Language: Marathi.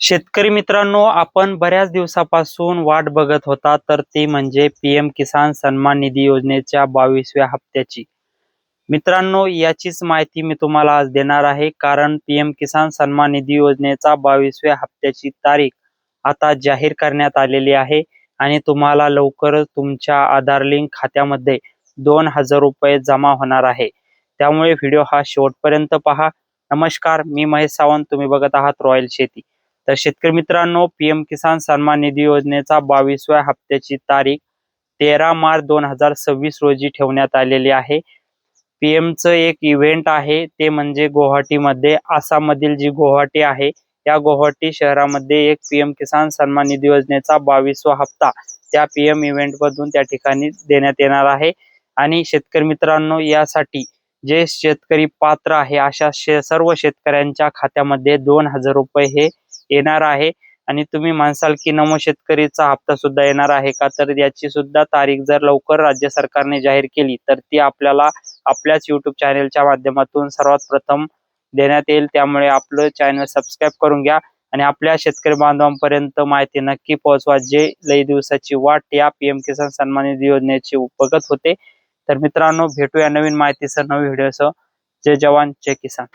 शेतकरी मित्रांनो, आपण बऱ्याच दिवसापासून वाट बघत होता, तर ती म्हणजे पीएम किसान सन्मान निधी योजनेच्या 22व्या हप्त्याची. मित्रांनो, याचीच माहिती मी तुम्हाला आज देणार आहे, कारण पीएम किसान सन्मान निधी योजनेचा 22व्या हप्त्याची तारीख आता जाहीर करण्यात आलेली आहे आणि तुम्हाला लवकरच तुमच्या आधार लिंक खात्यामध्ये 2,000 रुपये जमा होणार आहे. त्यामुळे व्हिडिओ हा शेवटपर्यंत पहा. नमस्कार, मी महेश सावंत. तुम्ही बघत आहात रॉयल शेती. तर शेतकरी मित्रांनो, पीएम किसान सन्मान निधी योजनेचा 22व्या हप्त्याची तारीख 13 मार्च 2026 रोजी ठेवण्यात आलेली आहे. पीएमचं एक इव्हेंट आहे, ते म्हणजे गुवाहाटीमध्ये, आसाममधील जी गुवाहाटी आहे, या गुवाहाटी शहरामध्ये एक पीएम किसान सन्मान निधी योजनेचा 22वा हप्ता त्या पीएम इव्हेंटमधून त्या ठिकाणी देण्यात येणार आहे. आणि शेतकरी मित्रांनो, यासाठी जे शेतकरी पात्र आहे अशा सर्व शेतकऱ्यांच्या खात्यामध्ये 2,000 रुपये हे येणार आहे. आणि तुम्ही म्हणसाल की नमो शेतकरीचा हप्ता सुद्धा येणार आहे का, तर याची सुद्धा तारीख जर लवकर राज्य सरकारने जाहीर केली तर ती आपल्याला आपल्याच YouTube चॅनलच्या माध्यमातून सर्वात प्रथम देण्यात येईल. त्यामुळे आपलं चॅनल सबस्क्राईब करून घ्या आणि आपल्या शेतकरी बांधवांपर्यंत माहिती नक्की पोहोचवा, जे लई दिवसाची वाट या पीएम किसान सन्मान निधी योजनेची बघत होते. तर मित्रांनो, भेटूया नवीन माहितीसह, नवीन व्हिडिओसह. जय जवान जय किसान.